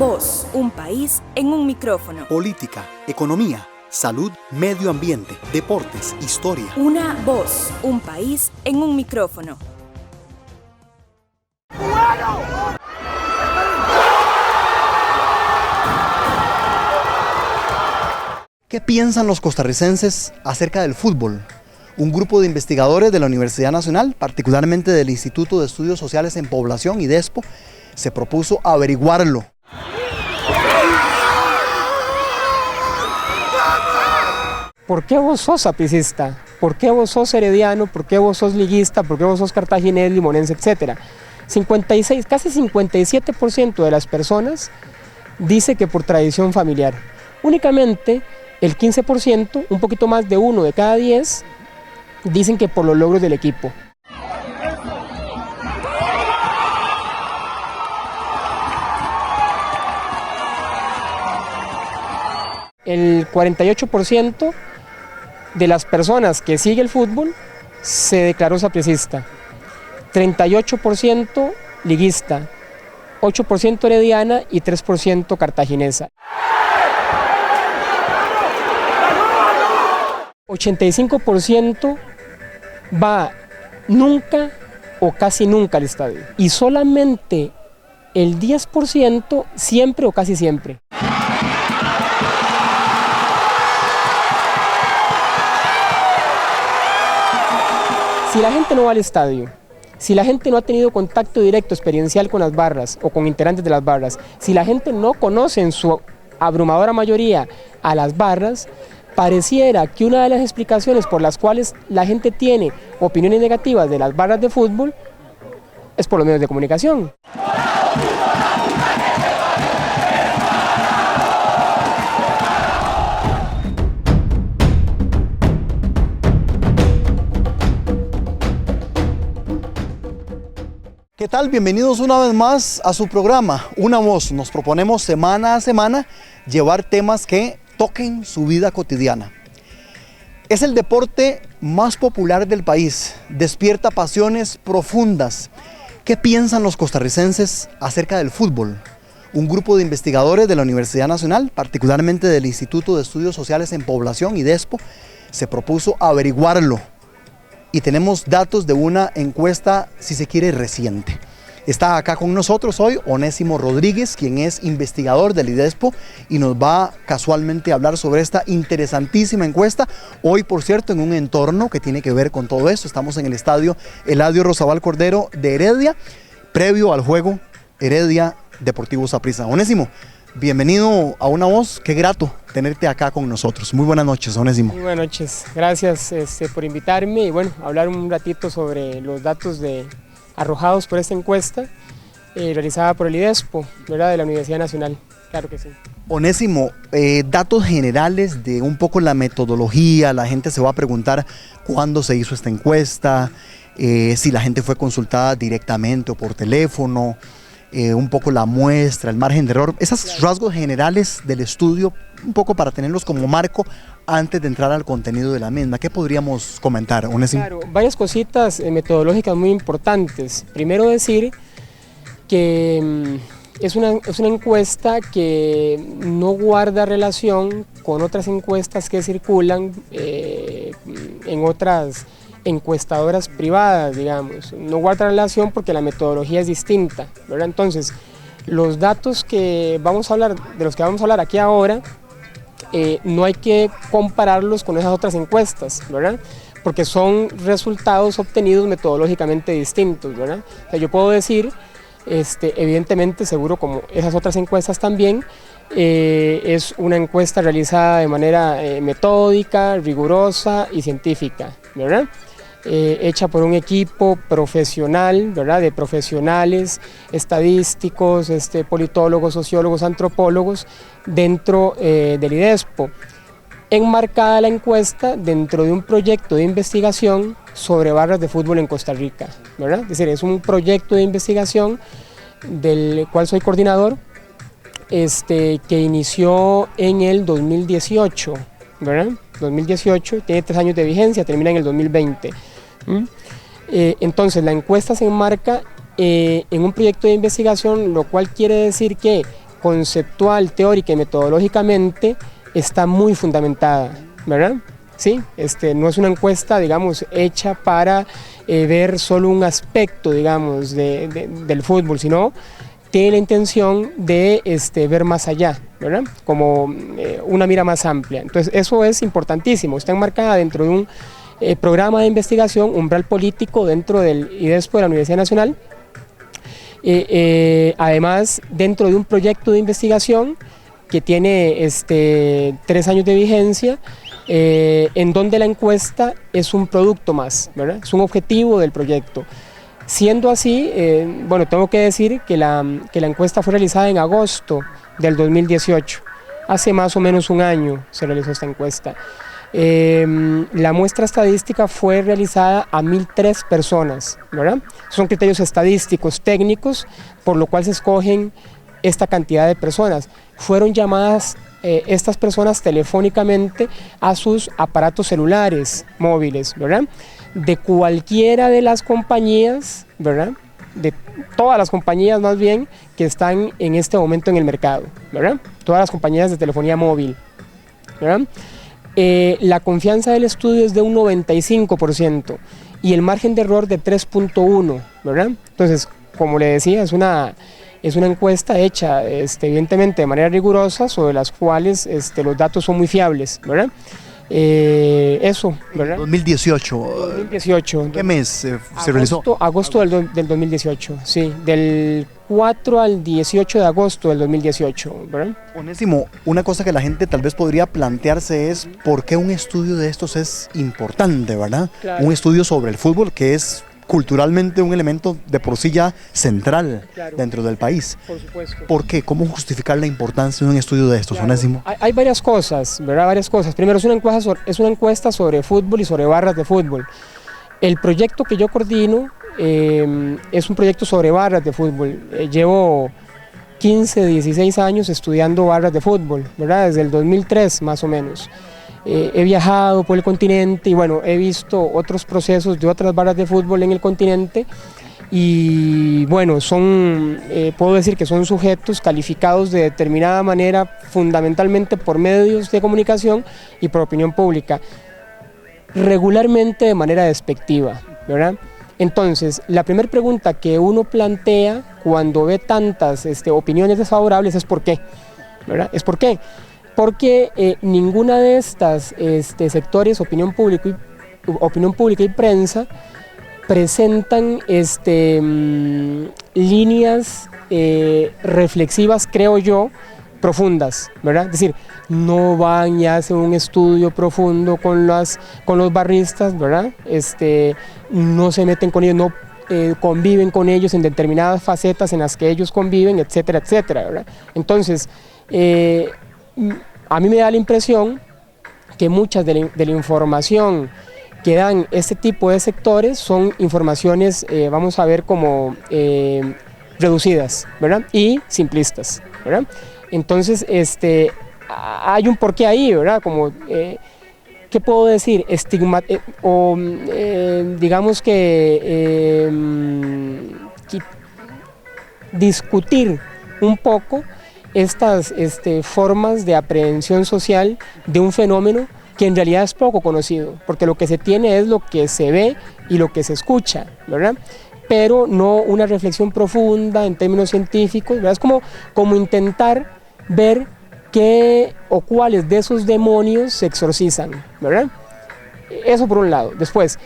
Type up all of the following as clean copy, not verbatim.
voz, un país en un micrófono. Política, economía, salud, medio ambiente, deportes, historia. Una voz, un país en un micrófono. ¿Qué piensan los costarricenses acerca del fútbol? Un grupo de investigadores de la Universidad Nacional, particularmente del Instituto de Estudios Sociales en Población, IDESPO, se propuso averiguarlo. ¿Por qué vos sos sapricista? ¿Por qué vos sos herediano? ¿Por qué vos sos liguista? ¿Por qué vos sos cartaginés, limonense, etcétera? 56, casi 57% de las personas dice que por tradición familiar. Únicamente el 15%, un poquito más de 1 de cada 10, dicen que por los logros del equipo. El 48% de las personas que sigue el fútbol se declaró sapricista, 38% liguista, 8% herediana y 3% cartaginesa. 85% va nunca o casi nunca al estadio y solamente el 10% siempre o casi siempre. Si la gente no va al estadio, si la gente no ha tenido contacto directo experiencial con las barras o con integrantes de las barras, si la gente no conoce en su abrumadora mayoría a las barras, pareciera que una de las explicaciones por las cuales la gente tiene opiniones negativas de las barras de fútbol es por los medios de comunicación. ¿Qué tal? Bienvenidos una vez más a su programa, Una Voz. Nos proponemos semana a semana llevar temas que toquen su vida cotidiana. Es el deporte más popular del país, despierta pasiones profundas. ¿Qué piensan los costarricenses acerca del fútbol? Un grupo de investigadores de la Universidad Nacional, particularmente del Instituto de Estudios Sociales en Población, IDESPO, se propuso averiguarlo. Y tenemos datos de una encuesta, si se quiere, reciente. Está acá con nosotros hoy Onésimo Rodríguez, quien es investigador del IDESPO y nos va casualmente a hablar sobre esta interesantísima encuesta. Hoy, por cierto, en un entorno que tiene que ver con todo esto. Estamos en el estadio Eladio Rosabal Cordero de Heredia, previo al juego Heredia Deportivo Saprissa. Onésimo, bienvenido a Una Voz, qué grato tenerte acá con nosotros. Muy buenas noches, Onésimo. Muy buenas noches, gracias por invitarme y bueno, hablar un ratito sobre los datos arrojados por esta encuesta realizada por el IDESPO, ¿verdad? De la Universidad Nacional, claro que sí. Onésimo, datos generales de un poco la metodología, la gente se va a preguntar cuándo se hizo esta encuesta, si la gente fue consultada directamente o por teléfono, un poco la muestra, el margen de error, esos rasgos generales del estudio, un poco para tenerlos como marco antes de entrar al contenido de la misma. ¿Qué podríamos comentar, Onésimo? Claro, varias cositas metodológicas muy importantes. Primero decir que es una encuesta que no guarda relación con otras encuestas que circulan en otras encuestadoras privadas, digamos. No guarda relación porque la metodología es distinta, ¿verdad? Entonces, los datos de los que vamos a hablar aquí ahora, no hay que compararlos con esas otras encuestas, ¿verdad? Porque son resultados obtenidos metodológicamente distintos, ¿verdad? O sea, yo puedo decir, evidentemente, seguro como esas otras encuestas también, es una encuesta realizada de manera metódica, rigurosa y científica, ¿verdad? Hecha por un equipo profesional, ¿verdad? De profesionales, estadísticos, politólogos, sociólogos, antropólogos, dentro del IDESPO. Enmarcada la encuesta dentro de un proyecto de investigación sobre barras de fútbol en Costa Rica, ¿verdad? Es decir, es un proyecto de investigación del cual soy coordinador, que inició en el 2018, ¿verdad? 2018, tiene 3 años de vigencia, termina en el 2020. Entonces la encuesta se enmarca en un proyecto de investigación, lo cual quiere decir que conceptual, teórica y metodológicamente está muy fundamentada, ¿verdad? Sí, no es una encuesta, digamos, hecha para ver solo un aspecto, digamos, del fútbol, sino tiene la intención de ver más allá, ¿verdad? Como una mira más amplia. Entonces, eso es importantísimo, está enmarcada dentro de un programa de investigación, umbral político dentro del IDESPO de la Universidad Nacional, además dentro de un proyecto de investigación que tiene 3 años de vigencia, en donde la encuesta es un producto más, ¿verdad? Es un objetivo del proyecto. Siendo así, bueno, tengo que decir que la encuesta fue realizada en agosto del 2018, hace más o menos un año se realizó esta encuesta. La muestra estadística fue realizada a 1.003 personas, ¿verdad? Son criterios estadísticos, técnicos, por lo cual se escogen esta cantidad de personas. Fueron llamadas estas personas telefónicamente a sus aparatos celulares móviles, ¿verdad? De cualquiera de las compañías, ¿verdad? De todas las compañías más bien que están en este momento en el mercado, ¿verdad? Todas las compañías de telefonía móvil, ¿verdad? La confianza del estudio es de un 95% y el margen de error de 3.1, ¿verdad? Entonces, como le decía, es una encuesta hecha evidentemente de manera rigurosa, sobre las cuales los datos son muy fiables, ¿verdad? Eso, ¿verdad? 2018. 2018. ¿Qué mes se realizó? Agosto del 2018, sí, del 4 al 18 de agosto del 2018, ¿verdad? Onésimo, una cosa que la gente tal vez podría plantearse es por qué un estudio de estos es importante, ¿verdad? Claro. Un estudio sobre el fútbol que es culturalmente un elemento de por sí ya central, claro, dentro del país. Por supuesto. ¿Por qué? ¿Cómo justificar la importancia de un estudio de estos, claro, Onésimo? Hay varias cosas, ¿verdad? Varias cosas. Primero, es una encuesta sobre fútbol y sobre barras de fútbol. El proyecto que yo coordino es un proyecto sobre barras de fútbol. Llevo 15, 16 años estudiando barras de fútbol, ¿verdad? Desde el 2003 más o menos. He viajado por el continente y bueno, he visto otros procesos de otras barras de fútbol en el continente y bueno, puedo decir que son sujetos calificados de determinada manera fundamentalmente por medios de comunicación y por opinión pública, regularmente de manera despectiva, ¿verdad? Entonces, la primera pregunta que uno plantea cuando ve tantas opiniones desfavorables es ¿por qué? ¿Verdad? ¿Es por qué? Porque ninguna de estas sectores, opinión pública y prensa, presentan líneas reflexivas, creo yo, profundas, ¿verdad? Es decir, no van y hacen un estudio profundo con los barristas, ¿verdad? No se meten con ellos, no conviven con ellos en determinadas facetas en las que ellos conviven, etcétera, etcétera, ¿verdad? Entonces, a mí me da la impresión que muchas de la información que dan este tipo de sectores son informaciones, vamos a ver, como reducidas, ¿verdad? Y simplistas, ¿verdad? Entonces, hay un porqué ahí, ¿verdad? Como, ¿qué puedo decir? Digamos que discutir un poco estas formas de aprehensión social de un fenómeno que en realidad es poco conocido, porque lo que se tiene es lo que se ve y lo que se escucha, ¿verdad? Pero no una reflexión profunda en términos científicos, ¿verdad? Es como intentar ver qué o cuáles de esos demonios se exorcizan, ¿verdad? Eso por un lado. Después,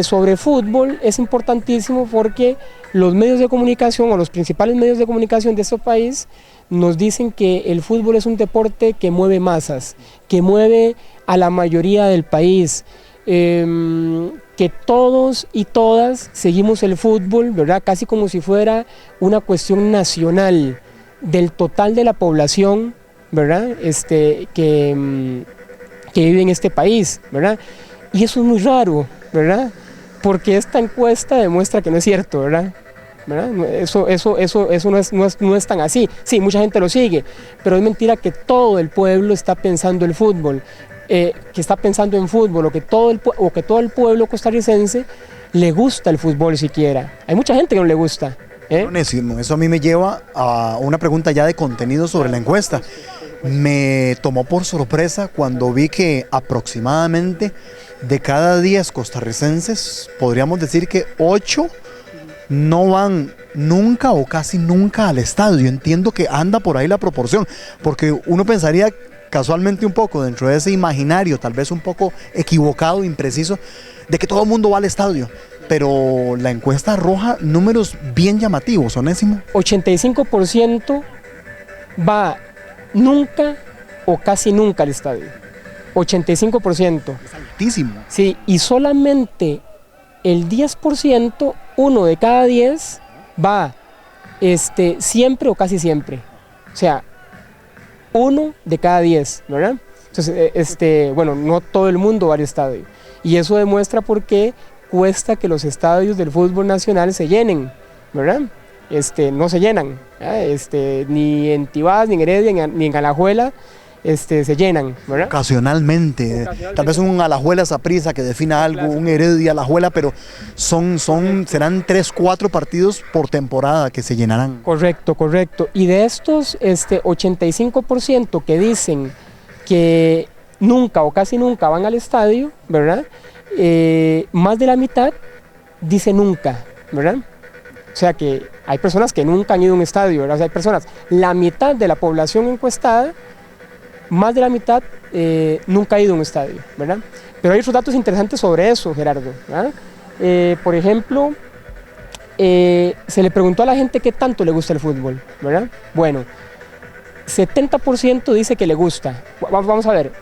sobre fútbol es importantísimo porque los medios de comunicación o los principales medios de comunicación de este país nos dicen que el fútbol es un deporte que mueve masas, que mueve a la mayoría del país, que todos y todas seguimos el fútbol, ¿verdad? Casi como si fuera una cuestión nacional del total de la población, ¿verdad? Que vive en este país, ¿verdad? Y eso es muy raro, ¿verdad? Porque esta encuesta demuestra que no es cierto, ¿verdad? Eso no es tan así. Sí, mucha gente lo sigue, pero es mentira que todo el pueblo está pensando el fútbol, que está pensando en fútbol, o que todo el pueblo costarricense le gusta el fútbol siquiera. Hay mucha gente que no le gusta, Buenísimo. Eso a mí me lleva a una pregunta ya de contenido sobre la encuesta. Me tomó por sorpresa cuando vi que aproximadamente de cada 10 costarricenses, podríamos decir que 8 no van nunca o casi nunca al estadio. Entiendo que anda por ahí la proporción, porque uno pensaría casualmente un poco dentro de ese imaginario, tal vez un poco equivocado, impreciso, de que todo el mundo va al estadio. Pero la encuesta arroja números bien llamativos, Onésimo. 85% va nunca o casi nunca al estadio. 85%. Es altísimo. Sí, y solamente el 10%, uno de cada 10, va siempre o casi siempre. O sea, uno de cada 10, ¿verdad? Entonces, bueno, no todo el mundo va al estadio. Y eso demuestra por qué cuesta que los estadios del fútbol nacional se llenen, ¿verdad? No se llenan, ni en Tibás, ni en Heredia, ni en Alajuela, se llenan, ¿verdad? Ocasionalmente, tal vez un Alajuela Saprissa que defina algo, un Heredia Alajuela, pero serán 3, 4 partidos por temporada que se llenarán. Correcto. Y de estos 85% que dicen que nunca o casi nunca van al estadio, ¿verdad? Más de la mitad dice nunca, ¿verdad? O sea que hay personas que nunca han ido a un estadio, ¿verdad? O sea, hay personas, la mitad de la población encuestada, más de la mitad nunca ha ido a un estadio, ¿verdad? Pero hay otros datos interesantes sobre eso, Gerardo, ¿verdad? Por ejemplo, se le preguntó a la gente qué tanto le gusta el fútbol, ¿verdad? Bueno, 70% dice que le gusta. Vamos a ver,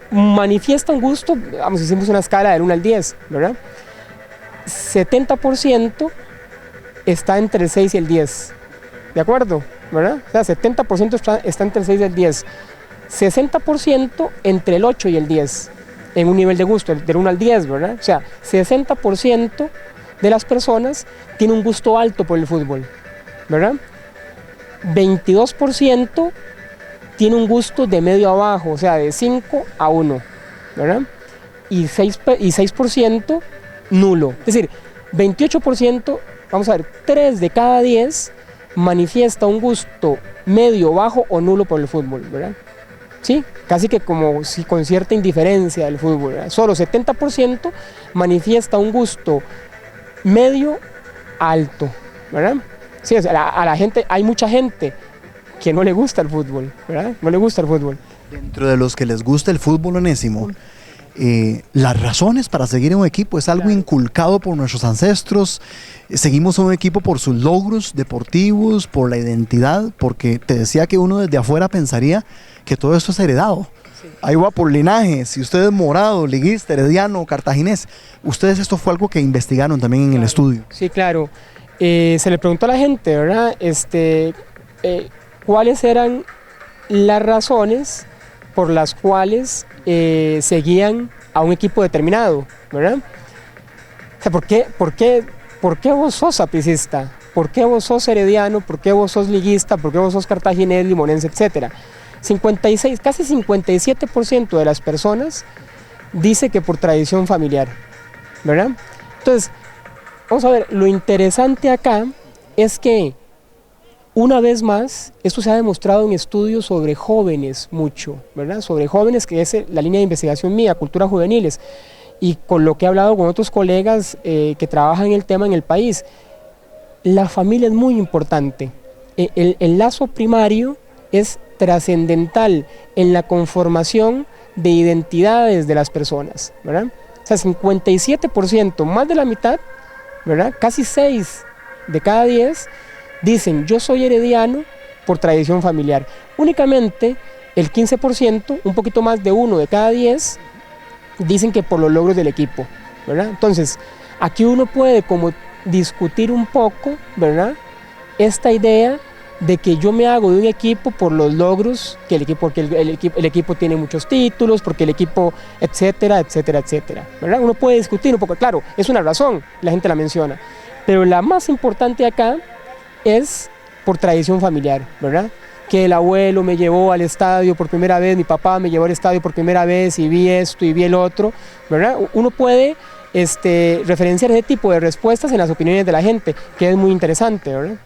manifiesta un gusto, vamos, hicimos una escala del 1 al 10, ¿verdad? 70% está entre el 6 y el 10, ¿de acuerdo? ¿Verdad? O sea, 70% está entre el 6 y el 10, 60% entre el 8 y el 10, en un nivel de gusto, del 1 al 10, ¿verdad? O sea, 60% de las personas tiene un gusto alto por el fútbol, ¿verdad? 22% tiene un gusto de medio a bajo, o sea, de 5 a 1, ¿verdad? Y 6% nulo. Es decir, 28%, vamos a ver, 3 de cada 10 manifiesta un gusto medio, bajo o nulo por el fútbol, ¿verdad? Sí, casi que como si con cierta indiferencia del fútbol, ¿verdad? Solo 70% manifiesta un gusto medio alto, ¿verdad? Sí, o sea, a la gente, hay mucha gente que no le gusta el fútbol, ¿verdad? No le gusta el fútbol. Dentro de los que les gusta el fútbol, Onésimo, las razones para seguir en un equipo es algo inculcado por nuestros ancestros. Seguimos a un equipo por sus logros deportivos, por la identidad, porque te decía que uno desde afuera pensaría que todo esto es heredado. Sí. Ahí va por linaje. Si usted es morado, liguista, herediano, cartaginés, ustedes, esto fue algo que investigaron también en el estudio. Sí, claro. Se le preguntó a la gente, ¿verdad? ¿Cuáles eran las razones por las cuales seguían a un equipo determinado, ¿verdad? O sea, ¿por qué vos sos sapricista? ¿Por qué vos sos herediano? ¿Por qué vos sos liguista? ¿Por qué vos sos cartaginés, limonense, etcétera? 56, casi 57% de las personas dice que por tradición familiar, ¿verdad? Entonces, vamos a ver, lo interesante acá es que una vez más, esto se ha demostrado en estudios sobre jóvenes mucho, ¿verdad? Sobre jóvenes, que es la línea de investigación mía, culturas juveniles, y con lo que he hablado con otros colegas que trabajan en el tema en el país. La familia es muy importante. El lazo primario es trascendental en la conformación de identidades de las personas, ¿verdad? O sea, 57%, más de la mitad, ¿verdad? Casi 6 de cada 10 dicen, yo soy herediano por tradición familiar. Únicamente el 15%, un poquito más de 1 de cada 10, dicen que por los logros del equipo, ¿verdad? Entonces, aquí uno puede como discutir un poco, ¿verdad? Esta idea de que yo me hago de un equipo por los logros que el equipo, porque el equipo tiene muchos títulos, porque el equipo, etcétera, etcétera, etcétera, ¿verdad? Uno puede discutir un poco, claro, es una razón, la gente la menciona, pero la más importante acá es por tradición familiar, ¿verdad? Que el abuelo me llevó al estadio por primera vez, mi papá me llevó al estadio por primera vez y vi esto y vi el otro, ¿verdad? Uno puede referenciar ese tipo de respuestas en las opiniones de la gente, que es muy interesante, ¿verdad?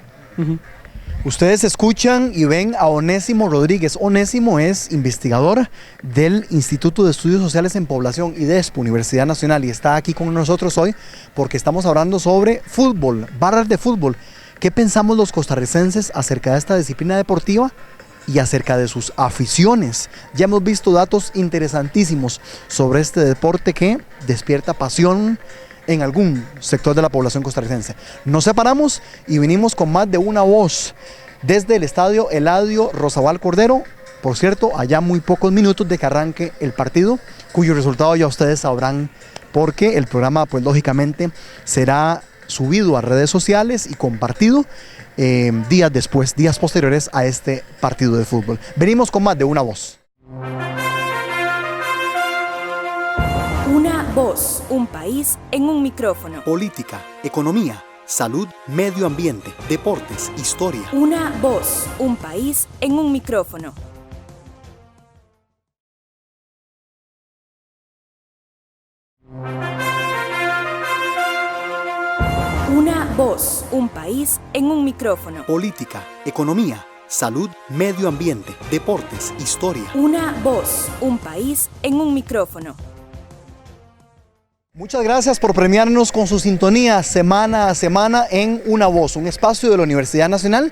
Ustedes escuchan y ven a Onésimo Rodríguez. Onésimo es investigador del Instituto de Estudios Sociales en Población, IDESP, Universidad Nacional, y está aquí con nosotros hoy porque estamos hablando sobre fútbol, barras de fútbol. ¿Qué pensamos los costarricenses acerca de esta disciplina deportiva y acerca de sus aficiones? Ya hemos visto datos interesantísimos sobre este deporte que despierta pasión en algún sector de la población costarricense. Nos separamos y vinimos con más de una voz desde el estadio Eladio Rosabal Cordero. Por cierto, allá muy pocos minutos de que arranque el partido, cuyo resultado ya ustedes sabrán porque el programa, pues lógicamente, será subido a redes sociales y compartido días después, días posteriores a este partido de fútbol. Venimos con más de una voz. Una voz, un país en un micrófono. Política, economía, salud, medio ambiente, deportes, historia. Una voz, un país en un micrófono. Una voz, un país en un micrófono. Política, economía, salud, medio ambiente, deportes, historia. Una voz, un país en un micrófono. Muchas gracias por premiarnos con su sintonía semana a semana en Una Voz, un espacio de la Universidad Nacional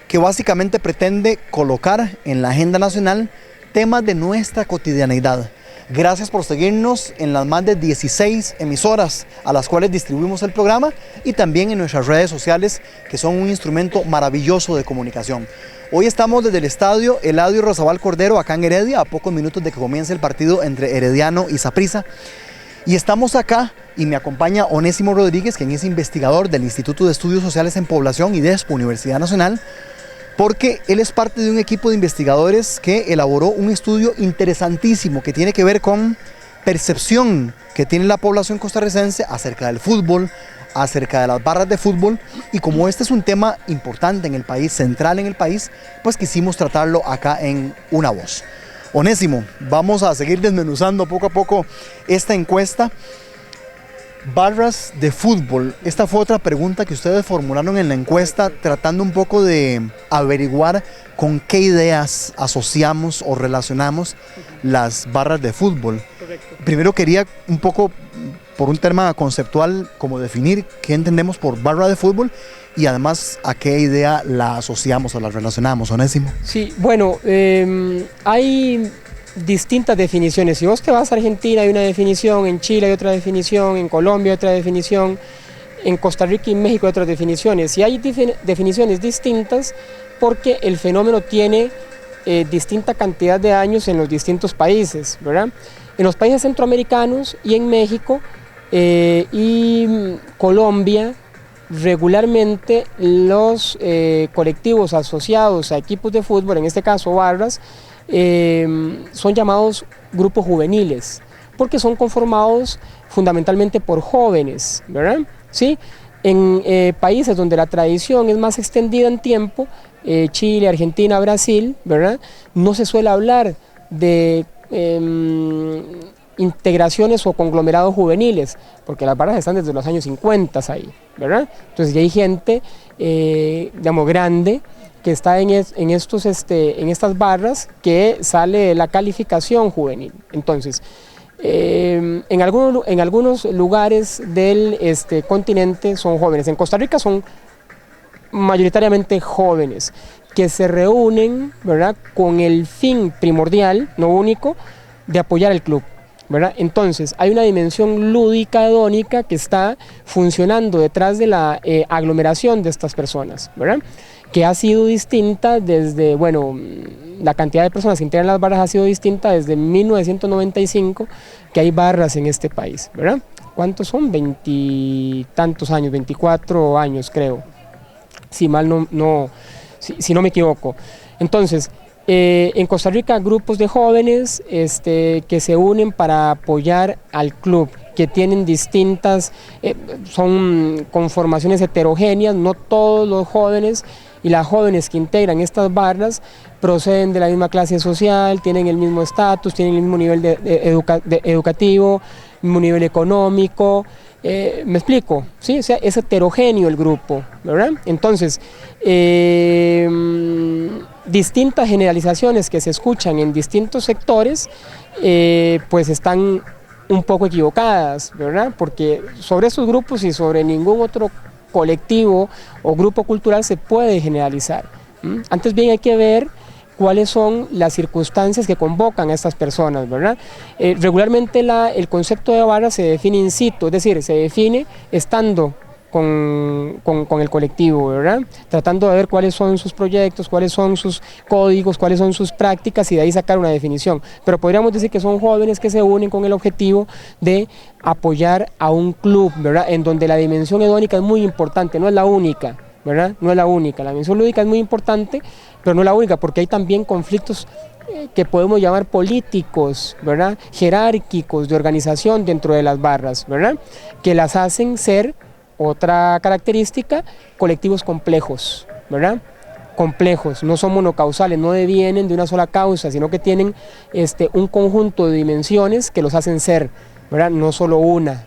que básicamente pretende colocar en la agenda nacional temas de nuestra cotidianeidad. Gracias por seguirnos en las más de 16 emisoras a las cuales distribuimos el programa y también en nuestras redes sociales, que son un instrumento maravilloso de comunicación. Hoy estamos desde el estadio Eladio Rosabal Cordero, acá en Heredia, a pocos minutos de que comience el partido entre Herediano y Saprissa. Y estamos acá y me acompaña Onésimo Rodríguez, quien es investigador del Instituto de Estudios Sociales en Población, IDESP, Universidad Nacional, porque él es parte de un equipo de investigadores que elaboró un estudio interesantísimo que tiene que ver con percepción que tiene la población costarricense acerca del fútbol, acerca de las barras de fútbol, y como este es un tema importante en el país, central en el país, pues quisimos tratarlo acá en Una Voz. Onésimo, vamos a seguir desmenuzando poco a poco esta encuesta. Barras de fútbol, esta fue otra pregunta que ustedes formularon en la encuesta, tratando un poco de averiguar con qué ideas asociamos o relacionamos las barras de fútbol. Correcto. Primero quería un poco, por un tema conceptual, como definir qué entendemos por barra de fútbol y además a qué idea la asociamos o la relacionamos, Onésimo. Sí, bueno, hay distintas definiciones. Si vos te vas a Argentina hay una definición, en Chile hay otra definición, en Colombia hay otra definición, en Costa Rica y México hay otras definiciones. Y hay definiciones distintas porque el fenómeno tiene distinta cantidad de años en los distintos países, ¿verdad? En los países centroamericanos y en México y Colombia, regularmente los colectivos asociados a equipos de fútbol, en este caso barras, son llamados grupos juveniles, porque son conformados fundamentalmente por jóvenes, ¿verdad? ¿Sí? En países donde la tradición es más extendida en tiempo, Chile, Argentina, Brasil, ¿verdad? No se suele hablar de integraciones o conglomerados juveniles, porque las barras están desde los años 50 ahí, ¿verdad? Entonces ya hay gente, digamos, grande, que está en estas barras que sale la calificación juvenil. Entonces, en algunos lugares del continente son jóvenes. En Costa Rica son mayoritariamente jóvenes que se reúnen, ¿verdad?, con el fin primordial, no único, de apoyar el club, ¿verdad? Entonces, hay una dimensión lúdica, hedónica, que está funcionando detrás de la aglomeración de estas personas, ¿verdad?, que ha sido distinta desde, bueno, la cantidad de personas que integran las barras ha sido distinta desde 1995, que hay barras en este país, ¿verdad? ¿Cuántos son? 20 y tantos años, 24 años creo, si no me equivoco. Entonces, en Costa Rica, grupos de jóvenes que se unen para apoyar al club, que tienen distintas, son conformaciones heterogéneas, no todos los jóvenes y las jóvenes que integran estas barras proceden de la misma clase social, tienen el mismo estatus, tienen el mismo nivel educativo, mismo nivel económico. ¿Me explico? ¿Sí? O sea, es heterogéneo el grupo, ¿verdad? Entonces, distintas generalizaciones que se escuchan en distintos sectores, pues están un poco equivocadas, ¿verdad? Porque sobre estos grupos y sobre ningún otro colectivo o grupo cultural se puede generalizar. Antes bien hay que ver cuáles son las circunstancias que convocan a estas personas, ¿verdad? Regularmente el concepto de barra se define in situ, es decir, se define estando con el colectivo, ¿verdad? Tratando de ver cuáles son sus proyectos, cuáles son sus códigos, cuáles son sus prácticas y de ahí sacar una definición. Pero podríamos decir que son jóvenes que se unen con el objetivo de apoyar a un club, ¿verdad? En donde la dimensión hedónica es muy importante, no es la única, ¿verdad? No es la única, la dimensión lúdica es muy importante, pero no es la única, porque hay también conflictos que podemos llamar políticos, ¿verdad? Jerárquicos de organización dentro de las barras, ¿verdad? Que las hacen ser, otra característica, colectivos complejos, ¿verdad? Complejos, no son monocausales, no devienen de una sola causa, sino que tienen un conjunto de dimensiones que los hacen ser, ¿verdad? No solo una.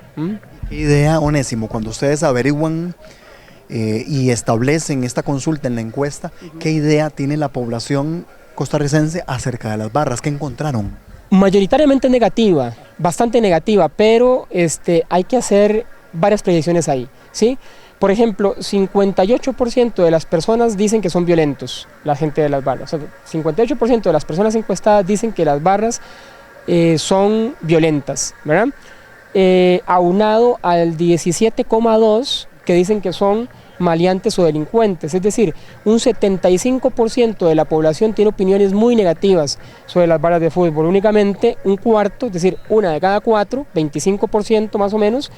¿Qué idea, Onésimo, cuando ustedes averiguan y establecen esta consulta en la encuesta, qué idea tiene la población costarricense acerca de las barras? ¿Qué encontraron? Mayoritariamente negativa, bastante negativa, pero hay que hacer varias proyecciones ahí, ¿sí? Por ejemplo, 58% de las personas dicen que son violentos, la gente de las barras. O sea, 58% de las personas encuestadas dicen que las barras son violentas, ¿verdad? Aunado al 17,2% que dicen que son maleantes o delincuentes, es decir, un 75% de la población tiene opiniones muy negativas sobre las barras de fútbol, únicamente un cuarto, es decir, una de cada cuatro, 25% más o menos,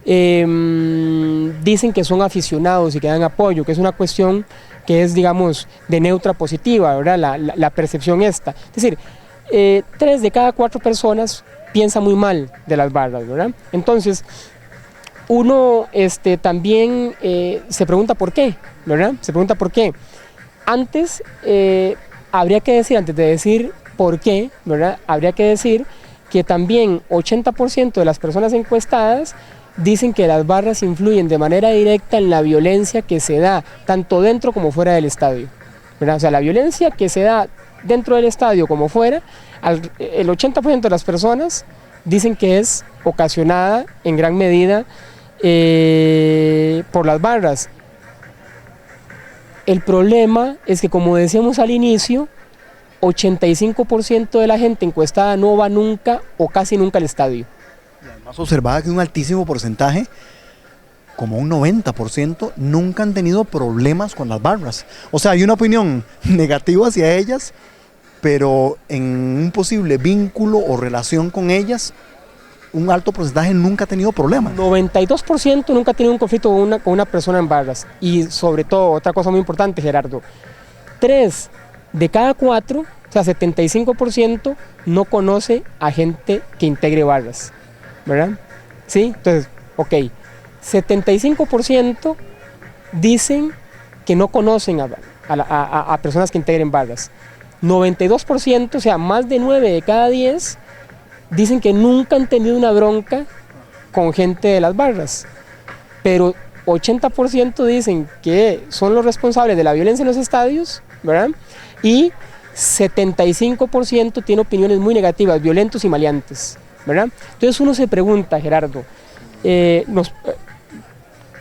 dicen que son aficionados y que dan apoyo, que es una cuestión que es, digamos, de neutra positiva, ¿verdad? La percepción esta. Es decir, 3 de cada 4 personas piensan muy mal de las barras, ¿verdad? Entonces, uno también se pregunta por qué, ¿verdad? Se pregunta por qué. Antes, habría que decir, antes de decir por qué, ¿verdad? Habría que decir que también 80% de las personas encuestadas dicen que las barras influyen de manera directa en la violencia que se da tanto dentro como fuera del estadio, ¿verdad? O sea, la violencia que se da dentro del estadio como fuera, el 80% de las personas dicen que es ocasionada en gran medida por las barras. El problema es que, como decíamos al inicio, 85% de la gente encuestada no va nunca o casi nunca al estadio. Y además observaba que un altísimo porcentaje, como un 90%, nunca han tenido problemas con las barras. O sea, hay una opinión negativa hacia ellas, pero en un posible vínculo o relación con ellas, un alto porcentaje nunca ha tenido problemas. 92% nunca ha tenido un conflicto con una persona en barras. Y sobre todo, otra cosa muy importante, Gerardo, 3 de cada 4, o sea, 75%, no conoce a gente que integre barras, ¿verdad? ¿Sí? Entonces, ok, 75% dicen que no conocen a personas que integren barras. 92%, o sea, más de 9 de cada 10, dicen que nunca han tenido una bronca con gente de las barras, pero 80% dicen que son los responsables de la violencia en los estadios, ¿verdad? Y 75% tiene opiniones muy negativas, violentos y maleantes, ¿verdad? Entonces uno se pregunta, Gerardo,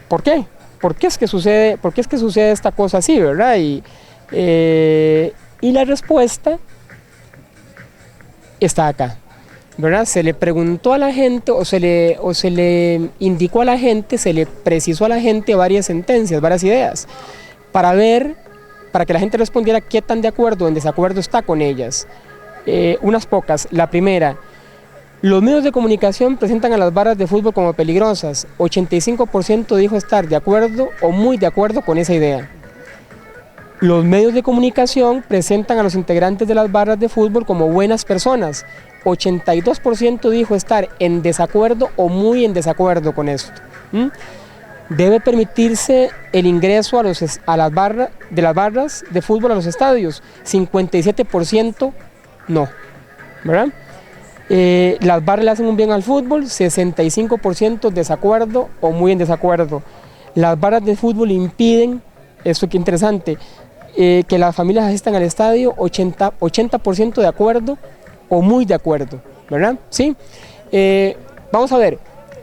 ¿por qué? ¿Por qué es que sucede esta cosa así, verdad? Y la respuesta está acá, ¿verdad? Se le preguntó a la gente o se le indicó a la gente, se le precisó a la gente varias sentencias, varias ideas, para que la gente respondiera qué tan de acuerdo o en desacuerdo está con ellas. Unas pocas. La primera, los medios de comunicación presentan a las barras de fútbol como peligrosas. 85% dijo estar de acuerdo o muy de acuerdo con esa idea. Los medios de comunicación presentan a los integrantes de las barras de fútbol como buenas personas. 82% dijo estar en desacuerdo o muy en desacuerdo con esto. debe permitirse el ingreso a las barras de fútbol a los estadios. 57% no, ¿verdad? Las barras le hacen un bien al fútbol, 65% desacuerdo o muy en desacuerdo. Las barras de fútbol impiden, esto que interesante, que las familias asistan al estadio, 80% de acuerdo o muy de acuerdo, ¿verdad? ¿Sí? Vamos a ver,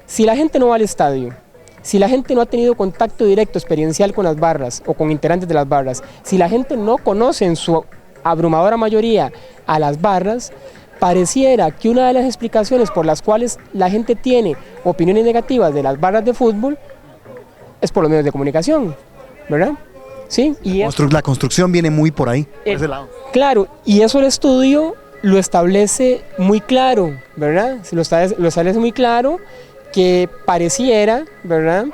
si la gente no va al estadio, si la gente no ha tenido contacto directo, experiencial con las barras o con integrantes de las barras, si la gente no conoce en su abrumadora mayoría a las barras, pareciera que una de las explicaciones por las cuales la gente tiene opiniones negativas de las barras de fútbol es por los medios de comunicación, ¿verdad? Sí, y La construcción viene muy por ahí, por ese lado. Claro, y eso el estudio lo establece muy claro, ¿verdad? Lo establece muy claro, que pareciera, ¿verdad?,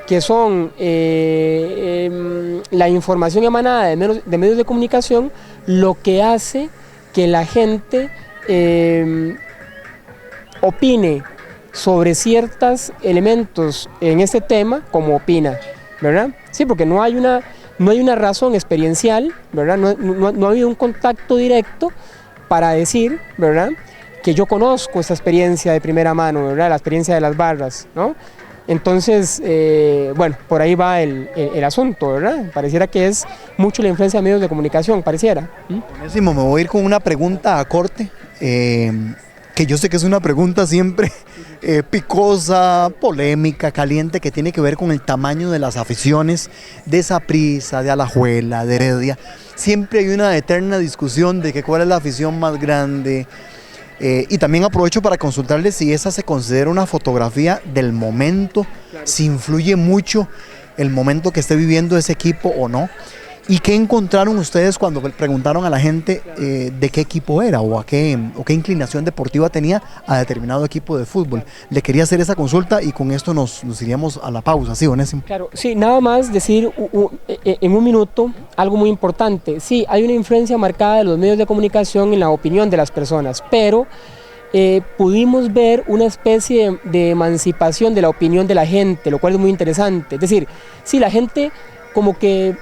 que son la información emanada de medios de comunicación lo que hace que la gente opine sobre ciertos elementos en este tema como opina, ¿verdad? Sí, porque no hay una razón experiencial, ¿verdad? No ha habido un contacto directo para decir, ¿verdad?, que yo conozco esa experiencia de primera mano, ¿verdad?, la experiencia de las barras, ¿no? Entonces, bueno, por ahí va el asunto, ¿verdad? Pareciera que es mucho la influencia de medios de comunicación, pareciera. Onésimo, me voy a ir con una pregunta a corte, que yo sé que es una pregunta siempre picosa, polémica, caliente, que tiene que ver con el tamaño de las aficiones de Saprissa, de Alajuela, de Heredia. Siempre hay una eterna discusión de que cuál es la afición más grande. Y también aprovecho para consultarles si esa se considera una fotografía del momento, claro, si influye mucho el momento que esté viviendo ese equipo o no. ¿Y qué encontraron ustedes cuando preguntaron a la gente de qué equipo era o qué inclinación deportiva tenía a determinado equipo de fútbol? Le quería hacer esa consulta y con esto nos iríamos a la pausa, ¿sí, Onésimo? Claro, sí, nada más decir en un minuto algo muy importante. Sí, hay una influencia marcada de los medios de comunicación en la opinión de las personas, pero pudimos ver una especie de emancipación de la opinión de la gente, lo cual es muy interesante. Es decir, sí, la gente como que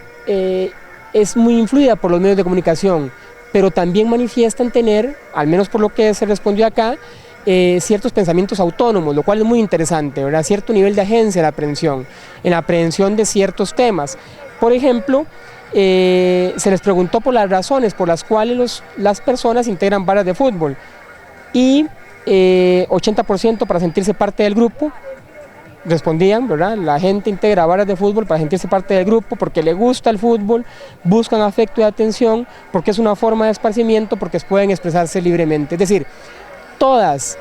es muy influida por los medios de comunicación, pero también manifiestan tener, al menos por lo que se respondió acá, ciertos pensamientos autónomos, lo cual es muy interesante, ¿verdad? Cierto nivel de agencia en la aprehensión de ciertos temas. Por ejemplo, se les preguntó por las razones por las cuales las personas integran barras de fútbol y 80% para sentirse parte del grupo. Respondían, ¿verdad? La gente integra barras de fútbol para sentirse parte del grupo, porque le gusta el fútbol, buscan afecto y atención, porque es una forma de esparcimiento, porque pueden expresarse libremente. Es decir, todas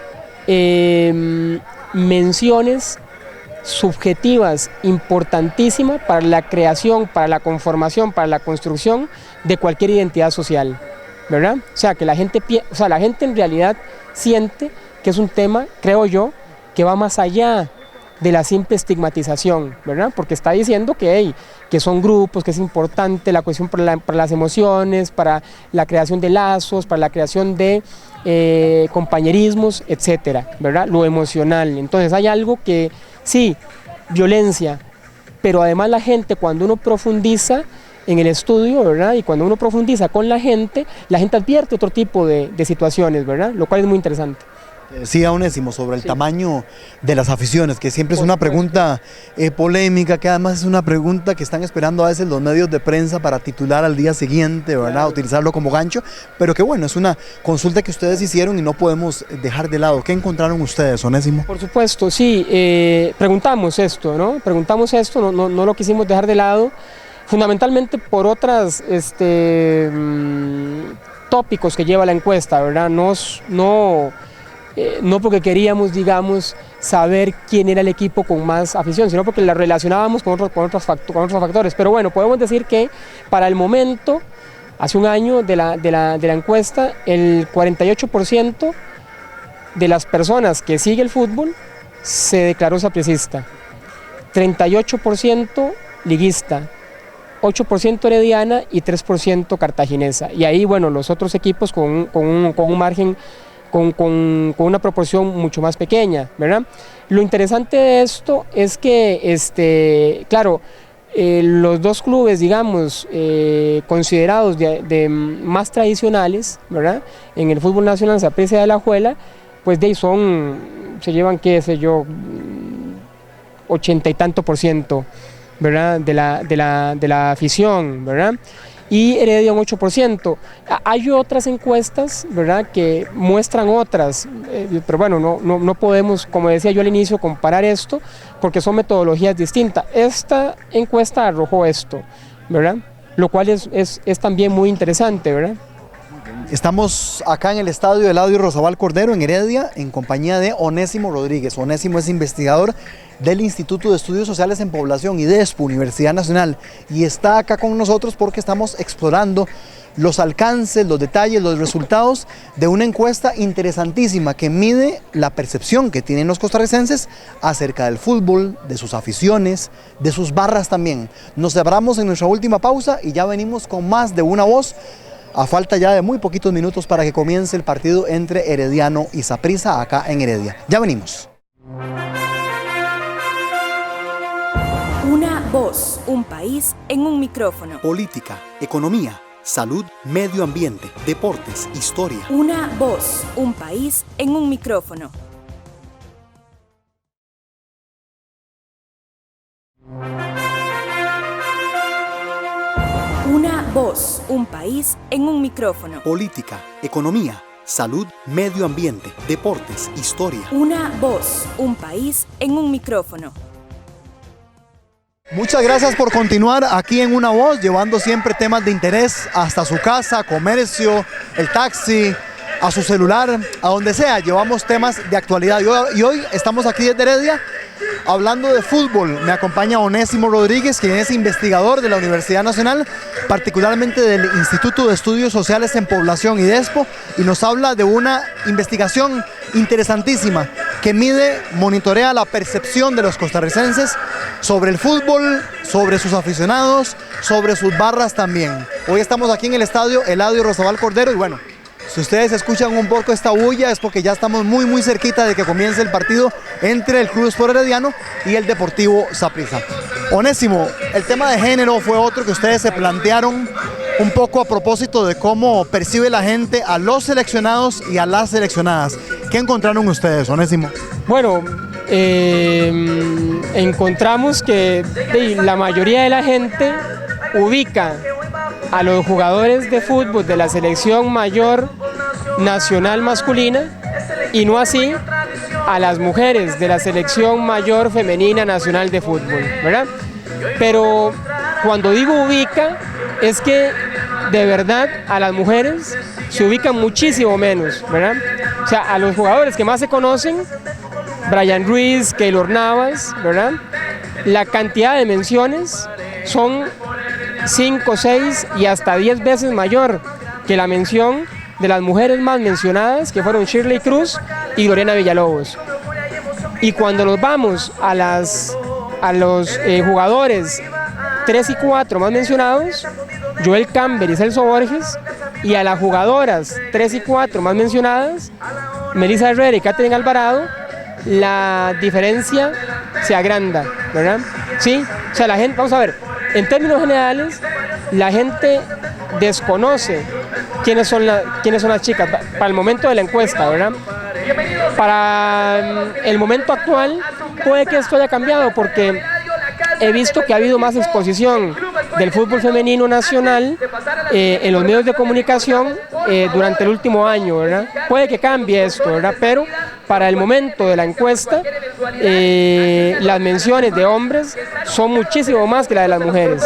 menciones subjetivas importantísimas para la creación, para la conformación, para la construcción de cualquier identidad social, ¿verdad? O sea, que la gente en realidad siente que es un tema, creo yo, que va más allá de la simple estigmatización, ¿verdad? Porque está diciendo que son grupos, que es importante la cuestión para las emociones, para la creación de lazos, para la creación de compañerismos, etcétera, ¿verdad? Lo emocional. Entonces hay algo que, sí, violencia, pero además la gente, cuando uno profundiza en el estudio, ¿verdad?, y cuando uno profundiza con la gente advierte otro tipo de situaciones, ¿verdad? Lo cual es muy interesante. Decía Onésimo sobre el sí. tamaño de las aficiones, que siempre es una pregunta polémica, que además es una pregunta que están esperando a veces los medios de prensa para titular al día siguiente, ¿verdad? Claro. Utilizarlo como gancho, pero que bueno, es una consulta que ustedes hicieron y no podemos dejar de lado. ¿Qué encontraron ustedes, Onésimo? Por supuesto, sí, preguntamos esto, ¿no? No lo quisimos dejar de lado, fundamentalmente por otras tópicos que lleva la encuesta, ¿verdad? No porque queríamos, digamos, saber quién era el equipo con más afición, sino porque la relacionábamos con otros factores. Pero bueno, podemos decir que para el momento, hace un año de la encuesta, el 48% de las personas que sigue el fútbol se declaró sapricista, 38% liguista, 8% herediana y 3% cartaginesa. Y ahí, bueno, los otros equipos con un margen con una proporción mucho más pequeña, ¿verdad? Lo interesante de esto es que, claro, los dos clubes, digamos, considerados de más tradicionales, ¿verdad? En el fútbol nacional, Saprissa y Alajuela, pues se llevan, qué sé yo, 80 y tanto %, ¿verdad? de la afición, ¿verdad? Y Heredia un 8%. Hay otras encuestas, ¿verdad?, que muestran otras, pero bueno, no podemos, como decía yo al inicio, comparar esto porque son metodologías distintas. Esta encuesta arrojó esto, ¿verdad?, lo cual es también muy interesante, ¿verdad? Estamos acá en el estadio Eladio Rosabal Cordero, en Heredia, en compañía de Onésimo Rodríguez. Onésimo es investigador del Instituto de Estudios Sociales en Población, IDESPO, Universidad Nacional, y está acá con nosotros porque estamos explorando los alcances, los detalles, los resultados de una encuesta interesantísima que mide la percepción que tienen los costarricenses acerca del fútbol, de sus aficiones, de sus barras también. Nos separamos en nuestra última pausa y ya venimos con más de Una Voz, a falta ya de muy poquitos minutos para que comience el partido entre Herediano y Saprissa acá en Heredia. Ya venimos. Una voz, un país en un micrófono. Política, economía, salud, medio ambiente, deportes, historia. Una voz, un país en un micrófono. Una voz, un país en un micrófono. Política, economía, salud, medio ambiente, deportes, historia. Una voz, un país en un micrófono. Muchas gracias por continuar aquí en Una Voz, llevando siempre temas de interés hasta su casa, comercio, el taxi, a su celular, a donde sea. Llevamos temas de actualidad y hoy estamos aquí desde Heredia hablando de fútbol. Me acompaña Onésimo Rodríguez, quien es investigador de la Universidad Nacional, particularmente del Instituto de Estudios Sociales en Población, IDESPO, y nos habla de una investigación interesantísima que monitorea la percepción de los costarricenses sobre el fútbol, sobre sus aficionados, sobre sus barras también. Hoy estamos aquí en el estadio Eladio Rosabal Cordero y bueno, si ustedes escuchan un poco esta bulla es porque ya estamos muy cerquita de que comience el partido entre el Club Sport Herediano y el Deportivo Saprissa. Onésimo, el tema de género fue otro que ustedes se plantearon un poco a propósito de cómo percibe la gente a los seleccionados y a las seleccionadas. ¿Qué encontraron ustedes, Onésimo? Bueno, encontramos que la mayoría de la gente ubica a los jugadores de fútbol de la selección mayor nacional masculina y no así a las mujeres de la selección mayor femenina nacional de fútbol, ¿verdad? Pero cuando digo ubica, es que de verdad a las mujeres se ubican muchísimo menos, ¿verdad? O sea, a los jugadores que más se conocen, Brian Ruiz, Keylor Navas, ¿verdad? La cantidad de menciones son 5, 6 y hasta 10 veces mayor que la mención de las mujeres más mencionadas, que fueron Shirley Cruz y Lorena Villalobos. Y cuando nos vamos a los jugadores 3 y 4 más mencionados, Joel Campbell y Celso Borges, y a las jugadoras 3 y 4 más mencionadas, Melissa Herrera y Katherine Alvarado, la diferencia se agranda, ¿verdad? Sí, o sea, la gente, vamos a ver, en términos generales, la gente desconoce quiénes son las chicas para el momento de la encuesta, ¿verdad? Para el momento actual puede que esto haya cambiado porque he visto que ha habido más exposición del fútbol femenino nacional en los medios de comunicación durante el último año, ¿verdad? Puede que cambie esto, ¿verdad? Pero para el momento de la encuesta, las menciones de hombres son muchísimo más que la de las mujeres.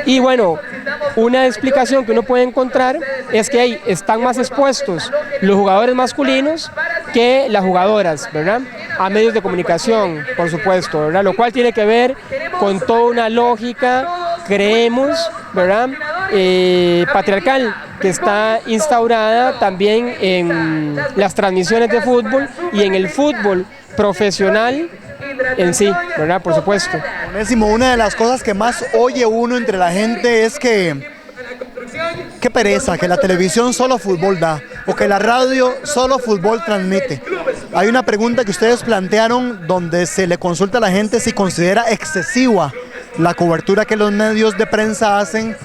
Y bueno, una explicación que uno puede encontrar es que ahí están más expuestos los jugadores masculinos que las jugadoras, ¿verdad? A medios de comunicación, por supuesto, ¿verdad? Lo cual tiene que ver con toda una lógica, creemos, ¿verdad? Patriarcal, que está instaurada también en las transmisiones de fútbol y en el fútbol profesional en sí, ¿verdad? Por supuesto. Onésimo, una de las cosas que más oye uno entre la gente es que qué pereza, que la televisión solo fútbol da, o que la radio solo fútbol transmite. Hay una pregunta que ustedes plantearon donde se le consulta a la gente si considera excesiva la cobertura que los medios de prensa hacen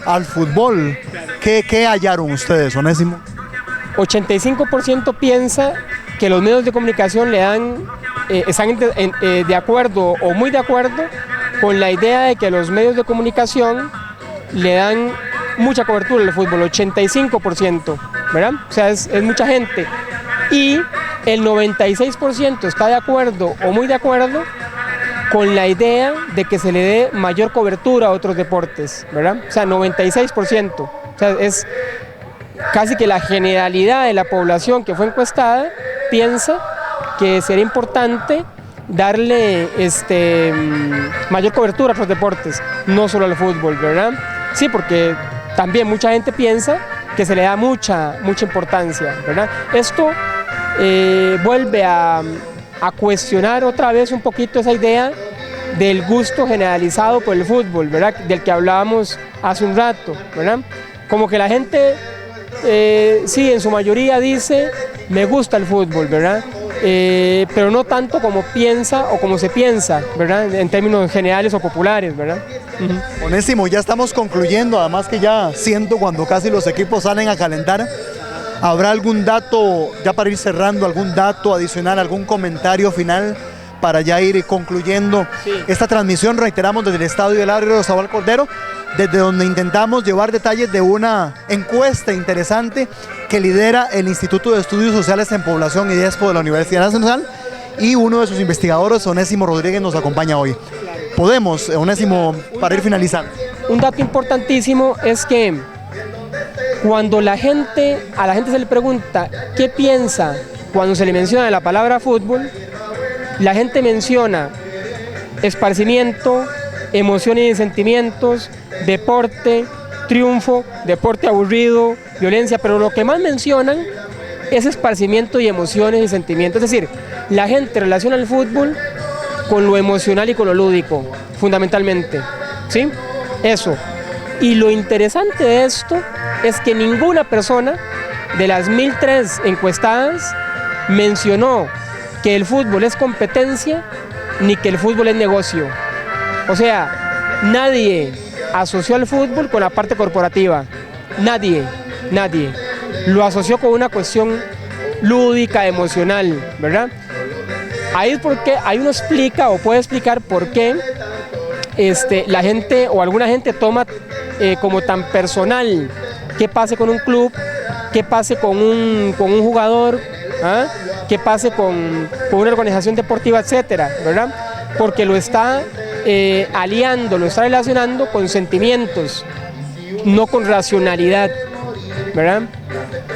al fútbol. ¿Qué hallaron ustedes, Onésimo? 85% piensa que los medios de comunicación están de acuerdo o muy de acuerdo con la idea de que los medios de comunicación le dan mucha cobertura al fútbol, 85%, ¿verdad? O sea, es mucha gente. Y el 96% está de acuerdo o muy de acuerdo con la idea de que se le dé mayor cobertura a otros deportes, ¿verdad? O sea, 96%. O sea, es casi que la generalidad de la población que fue encuestada piensa que sería importante darle mayor cobertura a otros deportes, no solo al fútbol, ¿verdad? Sí, porque también mucha gente piensa que se le da mucha importancia, ¿verdad? Esto vuelve a cuestionar otra vez un poquito esa idea del gusto generalizado por el fútbol, ¿verdad? Del que hablábamos hace un rato, ¿verdad? Como que la gente, sí, en su mayoría dice, me gusta el fútbol, ¿verdad? Pero no tanto como piensa o como se piensa, ¿verdad? En términos generales o populares, ¿verdad? Onésimo, ya estamos concluyendo, además que ya siento cuando casi los equipos salen a calentar. ¿Habrá algún dato, ya para ir cerrando, algún dato adicional, algún comentario final para ya ir concluyendo esta transmisión? Reiteramos, desde el Estadio del Área de Zabal Cordero, desde donde intentamos llevar detalles de una encuesta interesante que lidera el Instituto de Estudios Sociales en Población y Diespo de la Universidad Nacional, y uno de sus investigadores, Onésimo Rodríguez, nos acompaña hoy. Podemos, Onésimo, para ir finalizando. Un dato importantísimo es que cuando a la gente se le pregunta qué piensa cuando se le menciona la palabra fútbol, la gente menciona esparcimiento, emociones y sentimientos, deporte, triunfo, deporte aburrido, violencia, pero lo que más mencionan es esparcimiento y emociones y sentimientos. Es decir, la gente relaciona el fútbol con lo emocional y con lo lúdico, fundamentalmente, ¿sí? Eso. Y lo interesante de esto es que ninguna persona de las 1003 encuestadas mencionó que el fútbol es competencia ni que el fútbol es negocio. O sea, nadie asoció al fútbol con la parte corporativa. Nadie. Lo asoció con una cuestión lúdica, emocional, ¿verdad? Ahí es porque ahí uno explica o puede explicar por qué la gente o alguna gente toma como tan personal qué pase con un club, qué pase con un jugador, ¿ah? Qué pase con una organización deportiva, etcétera, ¿verdad? Porque lo está aliando, lo está relacionando con sentimientos, no con racionalidad, ¿verdad?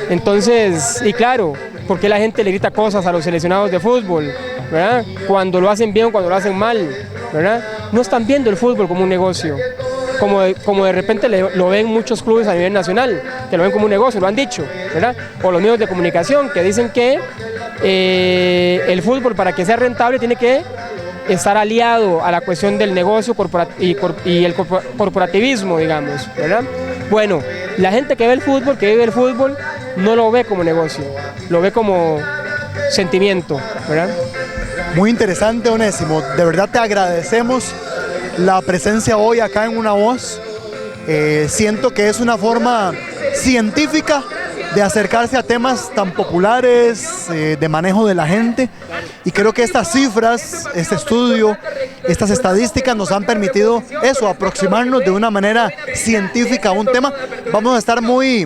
Entonces, y claro, ¿por qué la gente le grita cosas a los seleccionados de fútbol, ¿verdad? Cuando lo hacen bien o cuando lo hacen mal, ¿verdad? No están viendo el fútbol como un negocio, como de repente lo ven muchos clubes a nivel nacional, que lo ven como un negocio, lo han dicho, ¿verdad? O los medios de comunicación que dicen que el fútbol, para que sea rentable, tiene que estar aliado a la cuestión del negocio y el corporativismo, digamos, ¿verdad? Bueno, la gente que ve el fútbol, que vive el fútbol, no lo ve como negocio, lo ve como sentimiento, ¿verdad? Muy interesante, Onésimo. De verdad te agradecemos la presencia hoy acá en Una Voz. Siento que es una forma científica de acercarse a temas tan populares, de manejo de la gente, y creo que estas cifras, este estudio, estas estadísticas nos han permitido eso, aproximarnos de una manera científica a un tema. Vamos a estar muy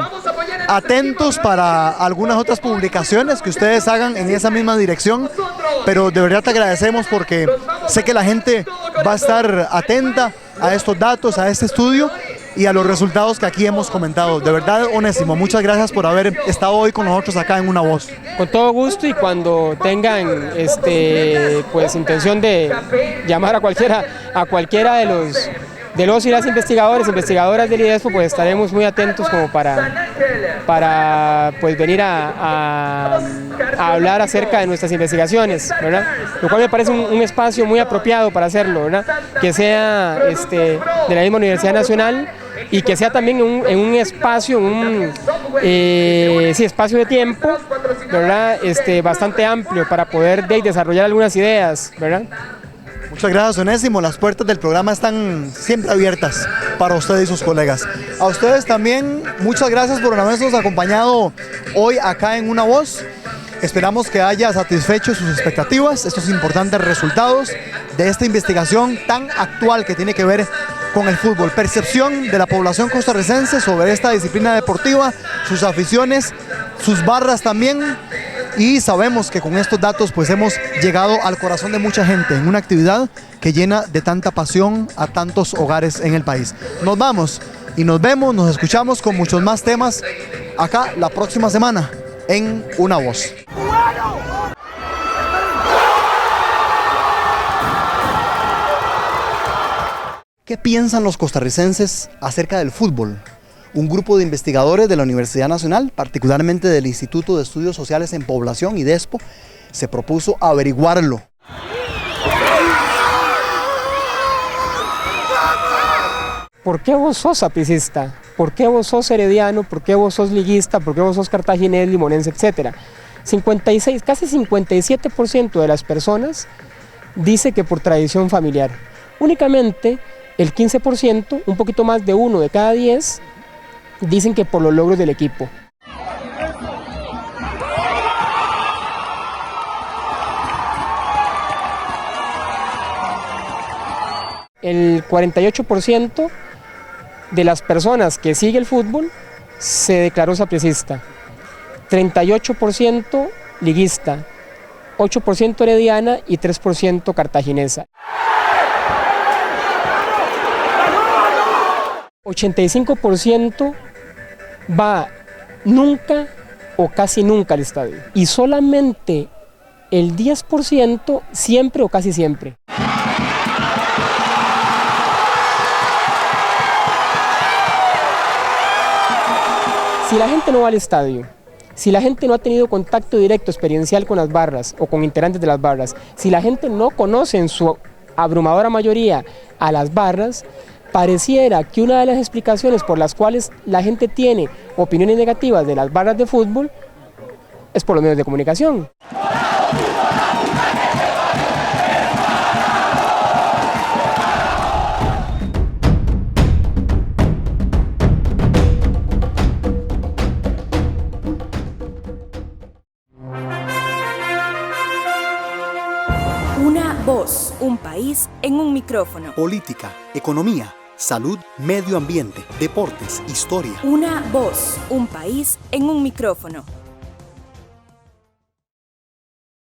atentos para algunas otras publicaciones que ustedes hagan en esa misma dirección, pero de verdad te agradecemos porque sé que la gente va a estar atenta a estos datos, a este estudio y a los resultados que aquí hemos comentado. De verdad, Onésimo, muchas gracias por haber estado hoy con nosotros acá en Una Voz. Con todo gusto, y cuando tengan pues intención de llamar a cualquiera de los y las investigadoras del IDESPO, pues estaremos muy atentos como para pues venir a hablar acerca de nuestras investigaciones, ¿verdad? Lo cual me parece un espacio muy apropiado para hacerlo, ¿verdad? Que sea de la misma Universidad Nacional y que sea también en un espacio, sí, espacio de tiempo, ¿verdad? Bastante amplio para poder desarrollar algunas ideas, ¿verdad? Muchas gracias, Onésimo. Las puertas del programa están siempre abiertas para usted y sus colegas. A ustedes también, muchas gracias por habernos acompañado hoy acá en Una Voz. Esperamos que haya satisfecho sus expectativas, estos importantes resultados de esta investigación tan actual que tiene que ver con el fútbol. Percepción de la población costarricense sobre esta disciplina deportiva, sus aficiones, sus barras también. Y sabemos que con estos datos pues hemos llegado al corazón de mucha gente en una actividad que llena de tanta pasión a tantos hogares en el país. Nos vamos y nos vemos, nos escuchamos con muchos más temas acá la próxima semana en Una Voz. ¿Qué piensan los costarricenses acerca del fútbol? Un grupo de investigadores de la Universidad Nacional, particularmente del Instituto de Estudios Sociales en Población, IDESPO, se propuso averiguarlo. ¿Por qué vos sos sapricista? ¿Por qué vos sos herediano? ¿Por qué vos sos liguista? ¿Por qué vos sos cartaginés, limonense, etcétera? 56, casi 57% de las personas dice que por tradición familiar. Únicamente el 15%, un poquito más de 1 de cada 10, dicen que por los logros del equipo. El 48% de las personas que sigue el fútbol se declaró sapricista, 38% liguista, 8% herediana y 3% cartaginesa. 85% va nunca o casi nunca al estadio y solamente el 10% siempre o casi siempre. Si la gente no va al estadio, si la gente no ha tenido contacto directo experiencial con las barras o con integrantes de las barras, si la gente no conoce en su abrumadora mayoría a las barras, pareciera que una de las explicaciones por las cuales la gente tiene opiniones negativas de las barras de fútbol es por los medios de comunicación. Una voz, un país en un micrófono. Política, economía, salud, medio ambiente, deportes, historia. Una voz, un país en un micrófono.